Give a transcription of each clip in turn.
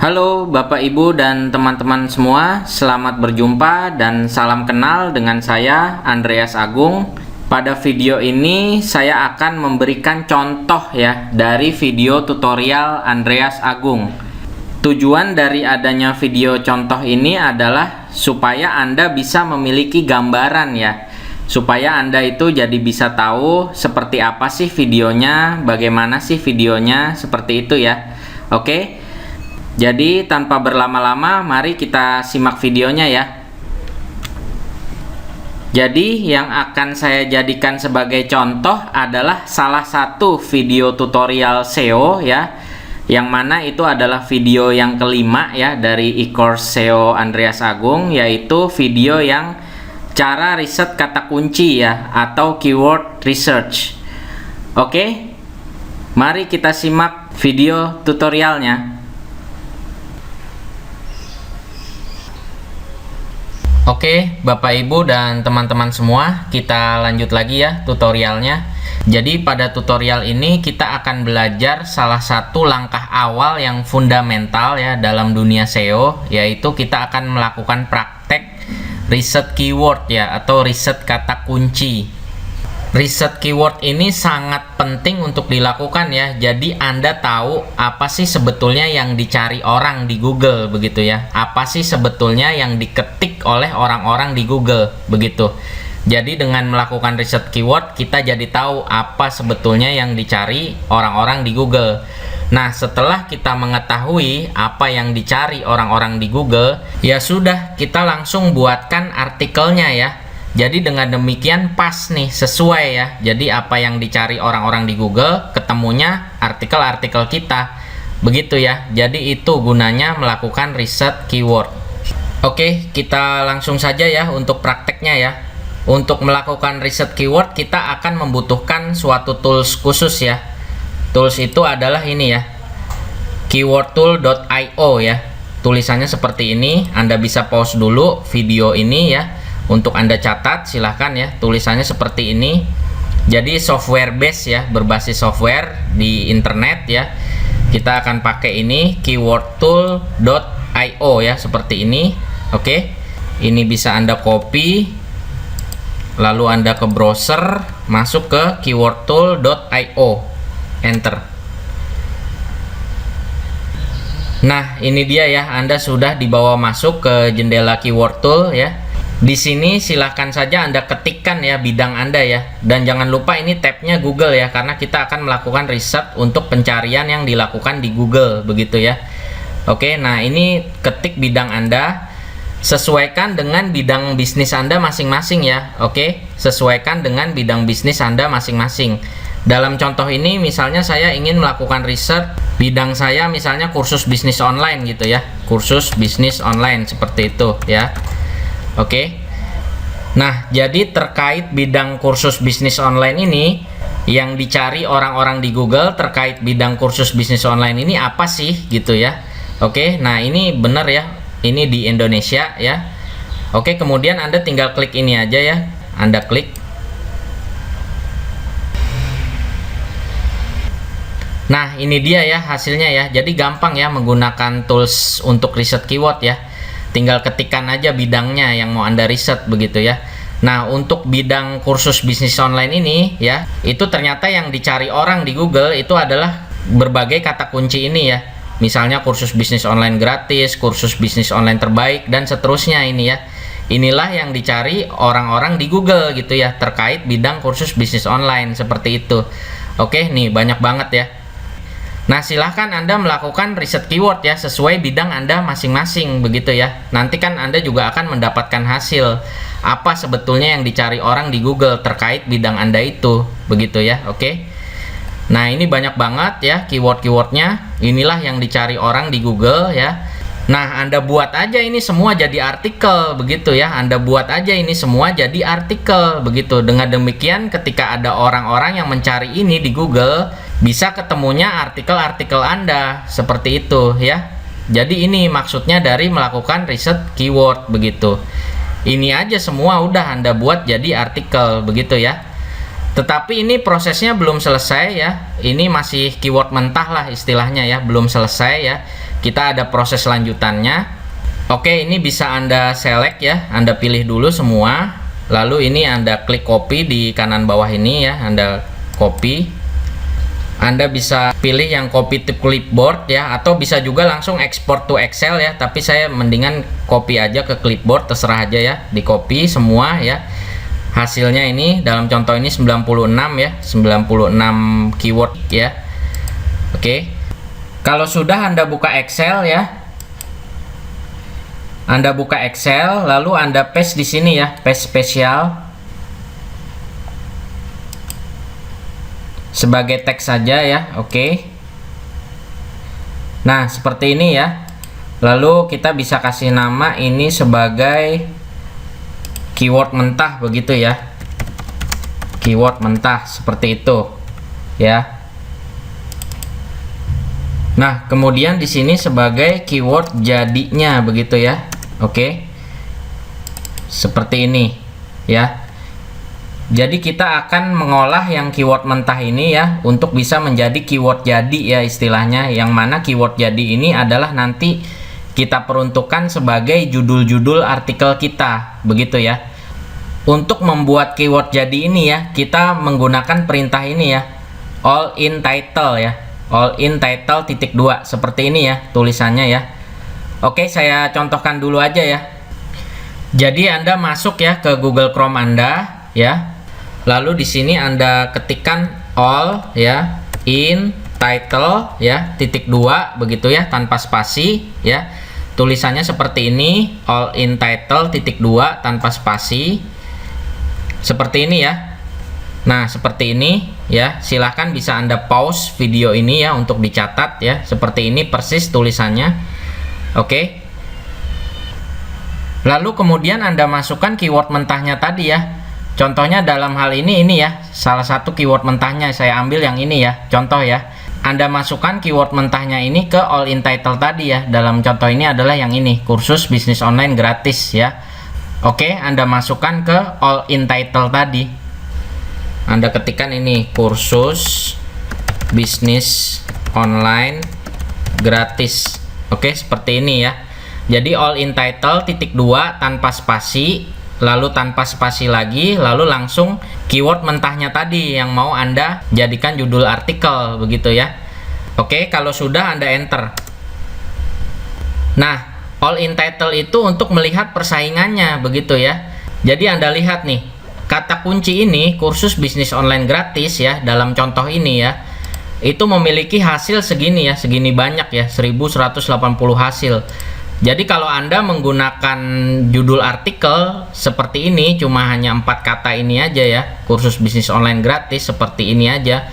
Halo Bapak Ibu dan teman-teman semua, selamat berjumpa dan salam kenal dengan saya Andreas Agung. Pada video ini saya akan memberikan contoh ya dari video tutorial Andreas Agung. Tujuan dari adanya video contoh ini adalah supaya Anda bisa memiliki gambaran ya, supaya Anda itu jadi bisa tahu seperti apa sih videonya, bagaimana sih videonya, seperti itu ya. Oke. Jadi tanpa berlama-lama, mari kita simak videonya ya. Jadi yang akan saya jadikan sebagai contoh adalah salah satu video tutorial SEO ya, yang mana itu adalah video yang kelima ya dari e-course SEO Andreas Agung, yaitu video yang cara riset kata kunci ya, atau keyword research. Oke, mari kita simak video tutorialnya. Oke, Bapak Ibu dan teman-teman semua, kita lanjut lagi ya tutorialnya. Jadi pada tutorial ini kita akan belajar salah satu langkah awal yang fundamental ya dalam dunia SEO, yaitu kita akan melakukan praktek riset keyword ya, atau riset kata kunci. Riset keyword ini sangat penting untuk dilakukan ya. Jadi Anda tahu apa sih sebetulnya yang dicari orang di Google begitu ya. Apa sih sebetulnya yang diketik oleh orang-orang di Google begitu. Jadi dengan melakukan riset keyword kita jadi tahu apa sebetulnya yang dicari orang-orang di Google. Nah, setelah kita mengetahui apa yang dicari orang-orang di Google, ya sudah, kita langsung buatkan artikelnya ya. Jadi dengan demikian pas nih, sesuai ya. Jadi apa yang dicari orang-orang di Google, ketemunya artikel-artikel kita. Begitu ya. Jadi itu gunanya melakukan riset keyword. Oke, kita langsung saja ya untuk prakteknya ya. Untuk melakukan riset keyword kita akan membutuhkan suatu tools khusus ya. Tools itu adalah ini ya, keywordtool.io ya. Tulisannya seperti ini. Anda bisa pause dulu video ini ya. Untuk Anda catat silahkan ya, tulisannya seperti ini. Jadi software base ya, berbasis software di internet ya. Kita akan pakai ini, keywordtool.io ya, seperti ini. Oke, ini bisa Anda copy, lalu Anda ke browser, masuk ke keywordtool.io, enter. Nah, ini dia ya, Anda sudah dibawa masuk ke jendela keyword tool ya. Di sini silahkan saja Anda ketikkan ya bidang Anda ya. Dan jangan lupa ini tabnya Google ya, karena kita akan melakukan riset untuk pencarian yang dilakukan di Google begitu ya. Oke, nah ini ketik bidang Anda. Sesuaikan dengan bidang bisnis Anda masing-masing ya. Oke, sesuaikan dengan bidang bisnis Anda masing-masing. Dalam contoh ini misalnya saya ingin melakukan riset bidang saya, misalnya kursus bisnis online gitu ya. Kursus bisnis online seperti itu ya. Oke. Nah, jadi terkait bidang kursus bisnis online ini yang dicari orang-orang di Google terkait bidang kursus bisnis online ini apa sih gitu ya. Oke, nah ini benar ya. Ini di Indonesia ya. Oke, kemudian Anda tinggal klik ini aja ya. Anda klik. Nah, ini dia ya hasilnya ya. Jadi gampang ya menggunakan tools untuk riset keyword ya. Tinggal ketikkan aja bidangnya yang mau Anda riset begitu ya. Nah, untuk bidang kursus bisnis online ini ya, itu ternyata yang dicari orang di Google itu adalah berbagai kata kunci ini ya. Misalnya kursus bisnis online gratis, kursus bisnis online terbaik, dan seterusnya ini ya. Inilah yang dicari orang-orang di Google gitu ya, terkait bidang kursus bisnis online seperti itu. Oke, nih banyak banget ya. Nah, silahkan Anda melakukan riset keyword ya, sesuai bidang Anda masing-masing begitu ya. Nanti kan Anda juga akan mendapatkan hasil apa sebetulnya yang dicari orang di Google terkait bidang Anda itu begitu ya. Oke. Nah, ini banyak banget ya keyword-keywordnya. Inilah yang dicari orang di Google ya. Nah, Anda buat aja ini semua jadi artikel begitu ya. Anda buat aja ini semua jadi artikel begitu. Dengan demikian ketika ada orang-orang yang mencari ini di Google, bisa ketemunya artikel-artikel Anda seperti itu ya. Jadi ini maksudnya dari melakukan riset keyword begitu. Ini aja semua udah Anda buat jadi artikel begitu ya. Tetapi ini prosesnya belum selesai ya. Ini masih keyword mentah lah istilahnya ya, belum selesai ya. Kita ada proses lanjutannya. Oke, ini bisa Anda select ya, Anda pilih dulu semua. Lalu ini Anda klik copy di kanan bawah ini ya, Anda copy. Anda bisa pilih yang copy to clipboard ya, atau bisa juga langsung export to Excel ya, tapi saya mendingan copy aja ke clipboard, terserah aja ya, di copy semua ya. Hasilnya ini dalam contoh ini 96 ya, 96 keyword ya. Oke. Kalau sudah Anda buka Excel ya. Anda buka Excel, lalu Anda paste di sini ya, paste spesial sebagai teks saja ya. Oke. Nah, seperti ini ya. Lalu kita bisa kasih nama ini sebagai keyword mentah begitu ya. Keyword mentah seperti itu ya. Nah, kemudian di sini sebagai keyword jadinya begitu ya. Oke. Seperti ini ya. Jadi kita akan mengolah yang keyword mentah ini ya untuk bisa menjadi keyword jadi ya istilahnya, yang mana keyword jadi ini adalah nanti kita peruntukkan sebagai judul-judul artikel kita begitu ya. Untuk membuat keyword jadi ini ya, kita menggunakan perintah ini ya, all in title ya, all in title titik 2 seperti ini ya tulisannya ya. Oke, saya contohkan dulu aja ya. Jadi Anda masuk ya ke Google Chrome Anda ya. Lalu di sini Anda ketikkan all ya, in title ya titik 2 begitu ya, tanpa spasi ya. Tulisannya seperti ini, all in title titik 2 tanpa spasi. Seperti ini ya. Nah, seperti ini ya. Silahkan bisa Anda pause video ini ya untuk dicatat ya. Seperti ini persis tulisannya. Oke. Lalu kemudian Anda masukkan keyword mentahnya tadi ya. Contohnya dalam hal ini ya, salah satu keyword mentahnya saya ambil yang ini ya. Contoh ya. Anda masukkan keyword mentahnya ini ke all in title tadi ya. Dalam contoh ini adalah yang ini, kursus bisnis online gratis ya. Oke, Anda masukkan ke all in title tadi. Anda ketikkan ini, kursus bisnis online gratis. Oke, seperti ini ya. Jadi all in title titik 2 tanpa spasi, lalu tanpa spasi lagi, lalu langsung keyword mentahnya tadi yang mau Anda jadikan judul artikel begitu ya. Oke, kalau sudah Anda enter. Nah, all in title itu untuk melihat persaingannya begitu ya. Jadi Anda lihat nih, kata kunci ini kursus bisnis online gratis ya, dalam contoh ini ya, itu memiliki hasil segini ya, segini banyak ya, 1180 hasil. Jadi kalau Anda menggunakan judul artikel seperti ini, cuma hanya 4 kata ini aja ya, kursus bisnis online gratis seperti ini aja,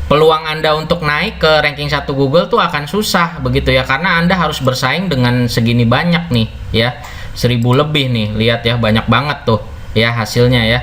peluang Anda untuk naik ke ranking 1 Google tuh akan susah begitu ya, karena Anda harus bersaing dengan segini banyak nih ya, 1000 lebih nih, lihat ya, banyak banget tuh ya hasilnya ya,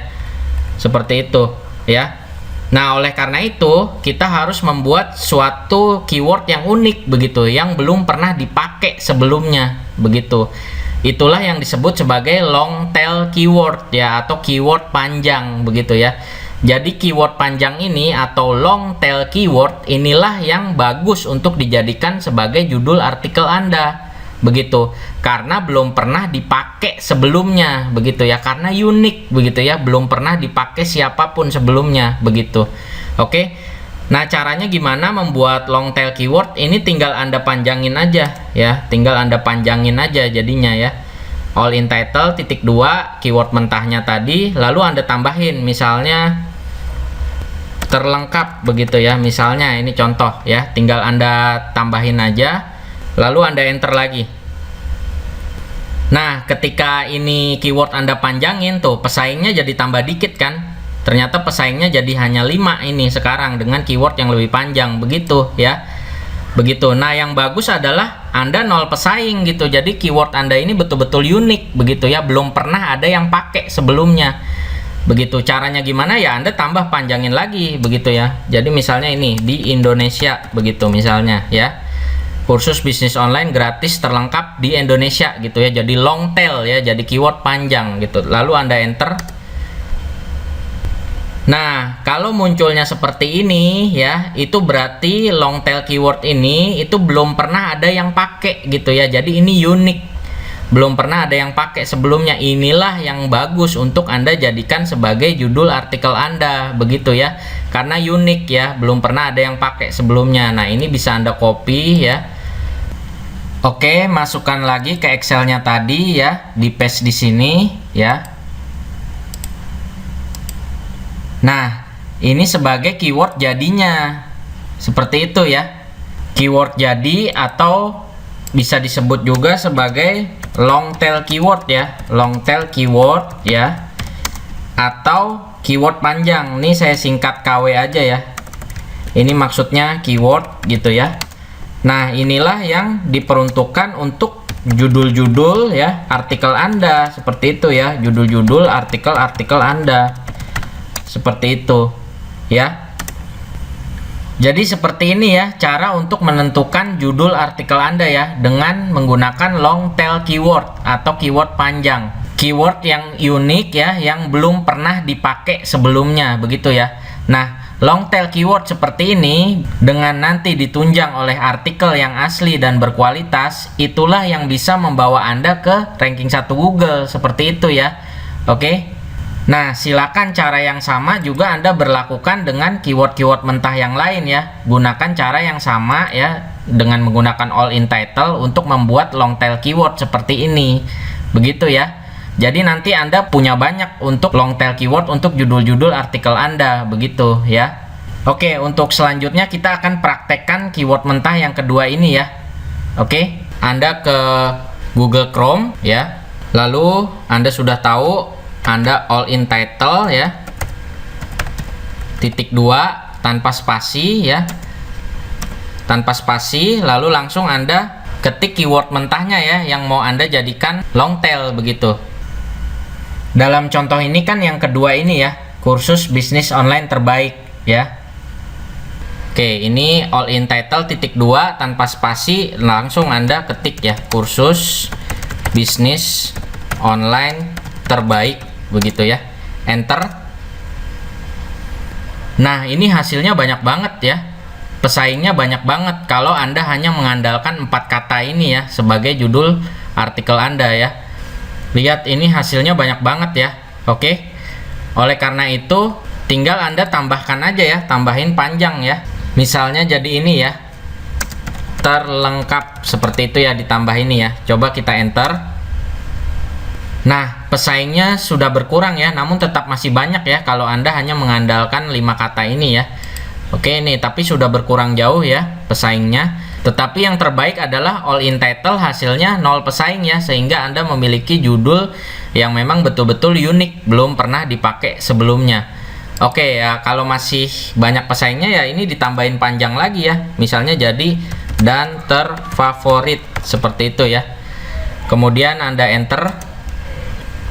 seperti itu ya. Nah, oleh karena itu kita harus membuat suatu keyword yang unik begitu, yang belum pernah dipakai sebelumnya begitu. Itulah yang disebut sebagai long tail keyword ya, atau keyword panjang begitu ya. Jadi keyword panjang ini atau long tail keyword inilah yang bagus untuk dijadikan sebagai judul artikel Anda begitu, karena belum pernah dipakai sebelumnya begitu ya, karena unik begitu ya, belum pernah dipakai siapapun sebelumnya begitu. Oke. Nah, caranya gimana membuat long tail keyword ini? Tinggal Anda panjangin aja ya, tinggal Anda panjangin aja jadinya ya. All in title titik 2 keyword mentahnya tadi, lalu Anda tambahin misalnya terlengkap begitu ya, misalnya ini contoh ya, tinggal Anda tambahin aja. Lalu Anda enter lagi. Nah, ketika ini keyword Anda panjangin tuh, pesaingnya jadi tambah dikit kan. Ternyata pesaingnya jadi hanya 5 ini sekarang dengan keyword yang lebih panjang begitu ya. Begitu. Nah, yang bagus adalah Anda 0 pesaing gitu. Jadi keyword Anda ini betul-betul unik begitu ya, belum pernah ada yang pakai sebelumnya. Begitu. Caranya gimana ya? Anda tambah panjangin lagi begitu ya. Jadi misalnya ini di Indonesia begitu misalnya ya. Kursus bisnis online gratis terlengkap di Indonesia gitu ya. Jadi long tail ya, jadi keyword panjang gitu. Lalu Anda enter. Nah, kalau munculnya seperti ini ya, itu berarti long tail keyword ini itu belum pernah ada yang pakai gitu ya. Jadi ini unik. Belum pernah ada yang pakai sebelumnya. Inilah yang bagus untuk Anda jadikan sebagai judul artikel Anda, begitu ya. Karena unik ya, belum pernah ada yang pakai sebelumnya. Nah, ini bisa Anda copy ya. Oke, masukkan lagi ke Excel-nya tadi ya, di paste di sini ya. Nah, ini sebagai keyword jadinya. Seperti itu ya. Keyword jadi atau bisa disebut juga sebagai long tail keyword ya. Long tail keyword ya. Atau keyword panjang. Ini saya singkat KW aja ya. Ini maksudnya keyword gitu ya. Nah, inilah yang diperuntukkan untuk judul-judul ya, artikel Anda. Seperti itu ya, judul-judul artikel-artikel Anda. Seperti itu ya. Jadi seperti ini ya cara untuk menentukan judul artikel Anda ya, dengan menggunakan long tail keyword atau keyword panjang. Keyword yang unik ya, yang belum pernah dipakai sebelumnya, begitu ya. Nah, long tail keyword seperti ini dengan nanti ditunjang oleh artikel yang asli dan berkualitas, itulah yang bisa membawa Anda ke ranking 1 Google, seperti itu ya. Oke. Nah, silakan cara yang sama juga Anda berlakukan dengan keyword-keyword mentah yang lain ya. Gunakan cara yang sama ya, dengan menggunakan all in title untuk membuat long tail keyword seperti ini. Begitu ya. Jadi nanti Anda punya banyak untuk long tail keyword untuk judul-judul artikel Anda, begitu ya. Oke, untuk selanjutnya kita akan praktekkan keyword mentah yang kedua ini ya. Oke, Anda ke Google Chrome ya. Lalu Anda sudah tahu Anda all in title ya, titik 2 tanpa spasi ya, tanpa spasi, lalu langsung Anda ketik keyword mentahnya ya, yang mau Anda jadikan long tail begitu. Dalam contoh ini kan yang kedua ini ya, kursus bisnis online terbaik ya. Oke, ini all in title titik 2 tanpa spasi, langsung Anda ketik ya, kursus bisnis online terbaik, begitu ya, enter. Nah, ini hasilnya banyak banget ya, pesaingnya banyak banget kalau Anda hanya mengandalkan 4 kata ini ya sebagai judul artikel Anda ya. Lihat, ini hasilnya banyak banget ya. Oke, oleh karena itu tinggal Anda tambahkan aja ya, tambahin panjang ya, misalnya jadi ini ya, terlengkap, seperti itu ya, ditambah ini ya. Coba kita enter. Nah, pesaingnya sudah berkurang ya, namun tetap masih banyak ya kalau Anda hanya mengandalkan 5 kata ini ya. Oke, ini tapi sudah berkurang jauh ya pesaingnya. Tetapi yang terbaik adalah all in title, hasilnya 0 pesaing ya, sehingga Anda memiliki judul yang memang betul-betul unik, belum pernah dipakai sebelumnya. Oke ya, kalau masih banyak pesaingnya ya ini ditambahin panjang lagi ya. Misalnya jadi dan terfavorit, seperti itu ya. Kemudian Anda enter.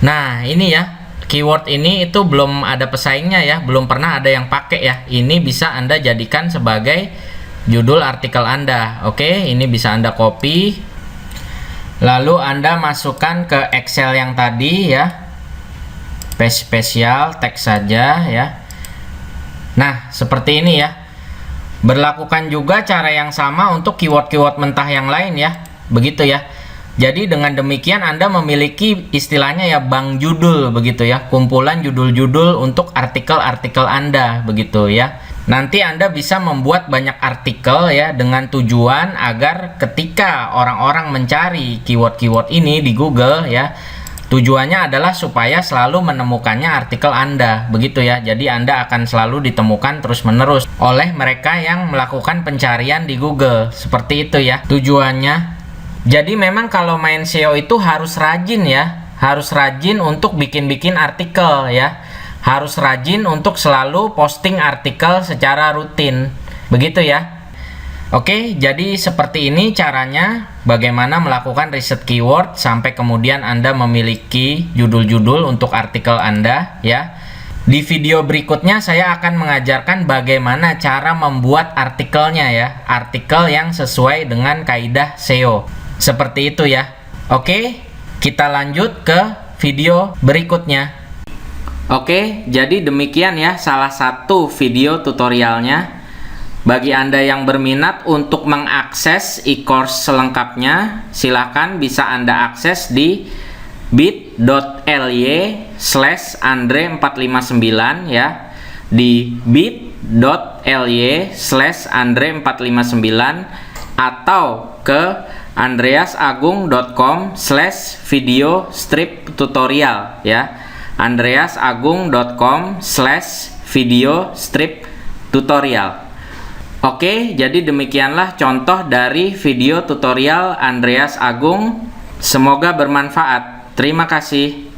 Nah, ini ya, keyword ini itu belum ada pesaingnya ya, belum pernah ada yang pakai ya. Ini bisa Anda jadikan sebagai judul artikel Anda. Oke, ini bisa Anda copy. Lalu Anda masukkan ke Excel yang tadi ya. Paste spesial, teks saja ya. Nah, seperti ini ya. Berlakukan juga cara yang sama untuk keyword-keyword mentah yang lain ya. Begitu ya. Jadi dengan demikian Anda memiliki istilahnya ya bank judul, begitu ya, kumpulan judul-judul untuk artikel-artikel Anda, begitu ya. Nanti Anda bisa membuat banyak artikel ya, dengan tujuan agar ketika orang-orang mencari keyword-keyword ini di Google ya, tujuannya adalah supaya selalu menemukannya artikel Anda, begitu ya. Jadi Anda akan selalu ditemukan terus-menerus oleh mereka yang melakukan pencarian di Google, seperti itu ya tujuannya. Jadi memang kalau main SEO itu harus rajin ya, harus rajin untuk bikin-bikin artikel ya, harus rajin untuk selalu posting artikel secara rutin, begitu ya. Oke, jadi seperti ini caranya bagaimana melakukan riset keyword sampai kemudian Anda memiliki judul-judul untuk artikel Anda ya. Di video berikutnya saya akan mengajarkan bagaimana cara membuat artikelnya ya, artikel yang sesuai dengan kaidah SEO. Seperti itu ya. Oke, kita lanjut ke video berikutnya. Oke, jadi demikian ya salah satu video tutorialnya. Bagi Anda yang berminat untuk mengakses e-course selengkapnya, silakan bisa Anda akses di bit.ly/andre459 ya. Di bit.ly/andre459 atau ke andreasagung.com/video strip tutorial ya. andreasagung.com/video strip tutorial. Oke, jadi demikianlah contoh dari video tutorial Andreas Agung. Semoga bermanfaat. Terima kasih.